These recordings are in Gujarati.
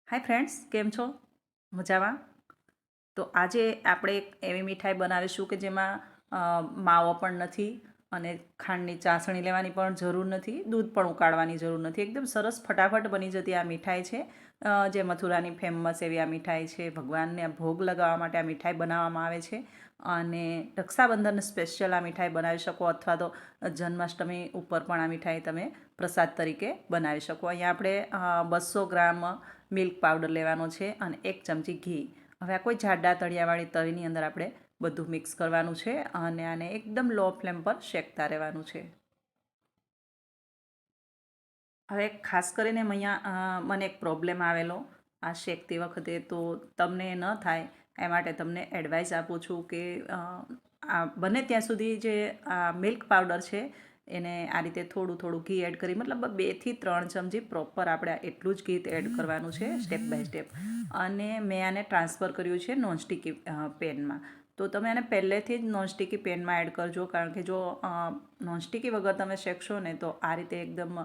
હાય ફ્રેન્ડ્સ, કેમ છો? મજામાં? તો આજે આપણે એક એવી મીઠાઈ બનાવીશું કે જેમાં માવો પણ નથી અને ખાંડની ચાસણી લેવાની પણ જરૂર નથી, દૂધ પણ ઉકાળવાની જરૂર નથી. એકદમ સરસ ફટાફટ બની જતી આ મીઠાઈ છે. જે મથુરાની ફેમસ એવી આ મીઠાઈ છે. ભગવાનને ભોગ લગાવવા માટે આ મીઠાઈ બનાવવામાં આવે છે. અને રક્ષાબંધન સ્પેશિયલ આ મીઠાઈ બનાવી શકો, અથવા તો જન્માષ્ટમી ઉપર પણ આ મીઠાઈ તમે પ્રસાદ તરીકે બનાવી શકો. અહીંયા આપણે 200 ગ્રામ મિલ્ક પાવડર લેવાનો છે અને 1 ચમચી ઘી. હવે આ કોઈ જાડા તળિયાવાળી તવીની અંદર આપણે બધું મિક્સ કરવાનું છે અને આને એકદમ લો ફ્લેમ પર શેકતા રહેવાનું છે. હવે ખાસ કરીને મને એક પ્રોબ્લેમ આવેલો આ શેકતી વખતે, તો તમને ન થાય એ માટે તમને એડવાઇસ આપું છું કે આ બને ત્યાં સુધી જે આ મિલ્ક પાવડર છે એને આ રીતે થોડું થોડું ઘી એડ કરી, મતલબ 2 થી 3 ચમચી પ્રોપર આપણે એટલું જ ઘી એડ કરવાનું છે સ્ટેપ બાય સ્ટેપ. અને મેં આને ટ્રાન્સફર કર્યું છે નોનસ્ટિકી પેનમાં. તો તમે આને પહેલેથી જ નોનસ્ટિકી પેનમાં એડ કરજો, કારણ કે જો નોનસ્ટિકી વગર તમે શેકશો ને તો આ રીતે એકદમ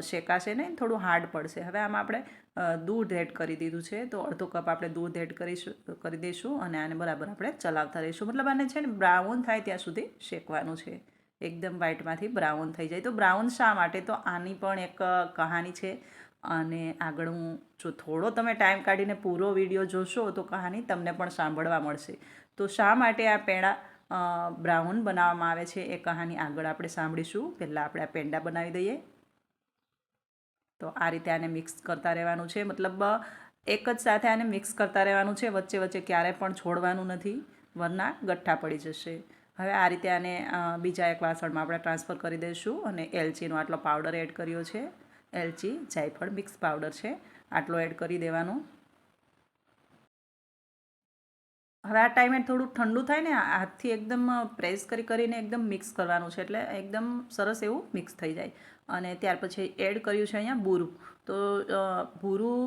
શેકાશે નહીં, થોડું હાર્ડ પડશે. હવે આમાં આપણે દૂધ એડ કરી દીધું છે, તો અડધો કપ આપણે દૂધ એડ કરી દઈશું અને આને બરાબર આપણે ચલાવતા રહીશું. મતલબ આને છે ને બ્રાઉન થાય ત્યાં સુધી શેકવાનું છે. એકદમ વ્હાઈટમાંથી બ્રાઉન થઈ જાય. તો બ્રાઉન શા માટે? તો આની પણ એક કહાની છે અને આગળ હું જો થોડો તમે ટાઈમ કાઢીને પૂરો વિડીયો જોશો તો કહાની તમને પણ સાંભળવા મળશે. તો શા માટે આ પેંડા બ્રાઉન બનાવવામાં આવે છે એ કહાની આગળ આપણે સાંભળીશું. પહેલાં આપણે આ પેંડા બનાવી દઈએ. તો આ રીતે આને મિક્સ કરતા રહેવાનું છે, મતલબ એક જ સાથે આને મિક્સ કરતા રહેવાનું છે, વચ્ચે વચ્ચે ક્યારેય પણ છોડવાનું નથી, વરના ગઠ્ઠા પડી જશે. હવે આ રીતે આને બીજા એક વાસણમાં આપણે ટ્રાન્સફર કરી દઈશું અને એલચીનો આટલો પાવડર એડ કર્યો છે. એલચી જાયફળ મિક્સ પાવડર છે, આટલો એડ કરી દેવાનો. હવે આ ટાઈમે થોડું ઠંડુ થાય ને, હાથથી એકદમ પ્રેસ કરીને એકદમ મિક્સ કરવાનું છે, એટલે એકદમ સરસ એવું મિક્સ થઈ જાય. અને ત્યાર પછી એડ કર્યું છે અહીંયા બુરું. તો બુરું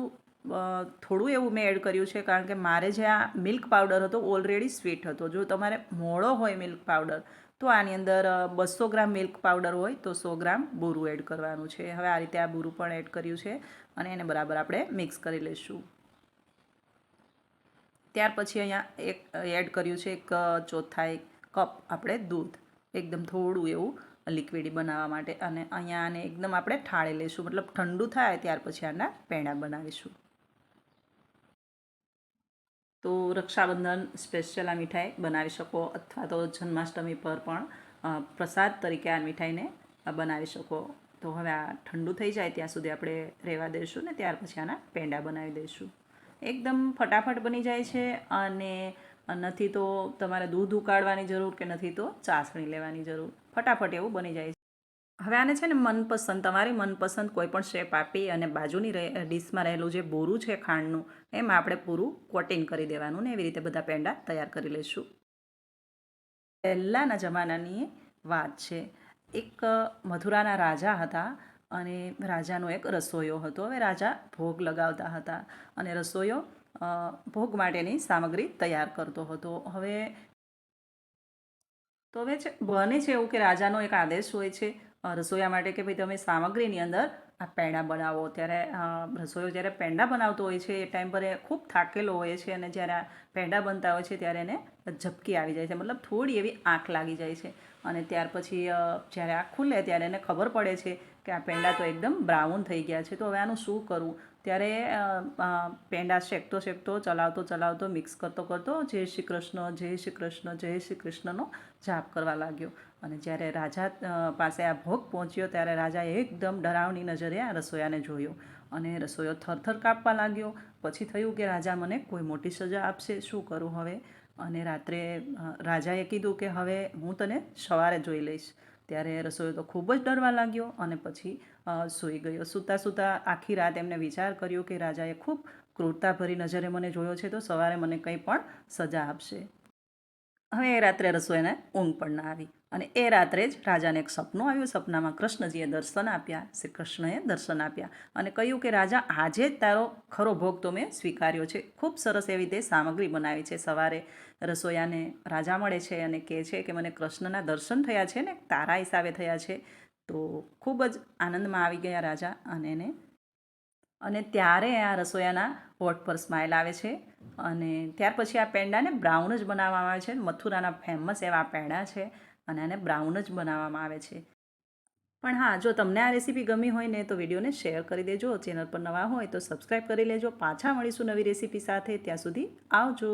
થોડું એવું મેં એડ કર્યું છે, કારણ કે મારે જે આ મિલ્ક પાવડર હતો ઓલરેડી સ્વીટ હતો. જો તમારે મોળો હોય મિલ્ક પાવડર તો આની અંદર 200 ગ્રામ મિલ્ક પાવડર હોય તો 100 ગ્રામ બુરું એડ કરવાનું છે. હવે આ રીતે આ બુરું પણ એડ કર્યું છે અને એને બરાબર આપણે મિક્સ કરી લઈશું. ત્યાર પછી અહીંયા એક એડ કર્યું છે 1/4 કપ આપણે દૂધ, એકદમ થોડું એવું લિક્વિડી બનાવવા માટે. અને અહીંયા આને એકદમ આપણે ઠાળી લઈશું, મતલબ ઠંડુ થાય ત્યાર પછી આના પેંડા બનાવીશું. તો રક્ષાબંધન સ્પેશિયલ આ મીઠાઈ બનાવી શકો, અથવા તો જન્માષ્ટમી પર પણ પ્રસાદ તરીકે આ મીઠાઈને બનાવી શકો. તો હવે આ ઠંડુ થઈ જાય ત્યાં સુધી આપણે રહેવા દઈશું ને ત્યાર પછી આના પેંડા બનાવી દઈશું. એકદમ ફટાફટ બની જાય છે અને નથી તો તમારે દૂધ ઉકાળવાની જરૂર કે નથી તો ચાસણી લેવાની જરૂર, ફટાફટ એવું બની જાય છે. હવે આને છે ને મનપસંદ, તમારી મનપસંદ કોઈ પણ શેપ આપી અને બાજુની ડીશમાં રહેલું જે બોરું છે ખાંડનું, એમાં આપણે પૂરું કોટિંગ કરી દેવાનું ને એવી રીતે બધા પેંડા તૈયાર કરી લઈશું. પહેલાંના જમાનાની વાત છે. એક મથુરાના રાજા હતા અને રાજાનો એક રસોઈયો હતો. હવે રાજા ભોગ લગાવતા હતા અને રસોઈયો ભોગ માટેની સામગ્રી તૈયાર કરતો હતો. હવે છે બને છે એવું કે રાજાનો એક આદેશ હોય છે રસોઈયા માટે કે ભાઈ તમે સામગ્રીની અંદર આ પેંડા બનાવો. ત્યારે રસોઈયો જ્યારે પેંડા બનાવતો હોય છે એ ટાઈમ પર એ ખૂબ થાકેલો હોય છે, અને જ્યારે આ પેંડા બનતા હોય છે ત્યારે એને ઝપકી આવી જાય છે, મતલબ થોડી એવી આંખ લાગી જાય છે. અને ત્યાર પછી જ્યારે આંખ ખુલે ત્યારે એને ખબર પડે છે કે આ પેંડા તો એકદમ બ્રાઉન થઈ ગયા છે, તો હવે આનું શું કરવું? ત્યારે પેંડા શેકતો શેકતો, ચલાવતો ચલાવતો, મિક્સ કરતો કરતો જય શ્રી કૃષ્ણ, જય શ્રી કૃષ્ણ, જય શ્રી કૃષ્ણનો જાપ કરવા લાગ્યો. અને જ્યારે રાજા પાસે આ ભોગ પહોંચ્યો ત્યારે રાજાએ એકદમ ડરાવની નજરે આ રસોઈયાને જોયો અને રસોઈયો થરથર કાપવા લાગ્યો. પછી થયું કે રાજા મને કોઈ મોટી સજા આપશે, શું કરું હવે? અને રાત્રે રાજાએ કીધું કે હવે હું તને સવારે જોઈ લઈશ. ત્યારે રસોઈયો તો ખૂબ જ ડરવા લાગ્યો અને પછી સૂઈ ગયો. સૂતા સૂતા આખી રાત એમને વિચાર કર્યો કે રાજાએ ખૂબ ક્રૂરતાભરી નજરે મને જોયો છે, તો સવારે મને કંઈ પણ સજા આપશે. હવે એ રાત્રે રસોઈને ઊંઘ પણ ના આવી અને એ રાત્રે જ રાજાને એક સપનું આવ્યું. સપનામાં કૃષ્ણજીએ દર્શન આપ્યા, શ્રી કૃષ્ણએ દર્શન આપ્યા અને કહ્યું કે રાજા, આજે જ તારો ખરો ભોગ તો મેં સ્વીકાર્યો છે. ખૂબ સરસ એવી તે સામગ્રી બનાવી છે. સવારે રસોઈયાને રાજા મળે છે અને કહે છે કે મને કૃષ્ણના દર્શન થયા છે ને તારા હિસાબે થયા છે. તો ખૂબ જ આનંદમાં આવી ગયા રાજા અને એને અને ત્યારે આ રસોઈયાના હોઠ પર સ્માઇલ આવે છે. અને ત્યાર પછી આ પેંડાને બ્રાઉન જ બનાવવામાં આવે છે. મથુરાના ફેમસ એવા પેંડા છે અને આને બ્રાઉન જ બનાવવામાં આવે છે. પણ હા, જો તમને આ રેસીપી ગમી હોય ને તો વિડીયોને શેર કરી દેજો. ચેનલ પર નવા હોય તો સબસ્ક્રાઈબ કરી લેજો. પાછા મળીશું નવી રેસીપી સાથે. ત્યાં સુધી આવજો.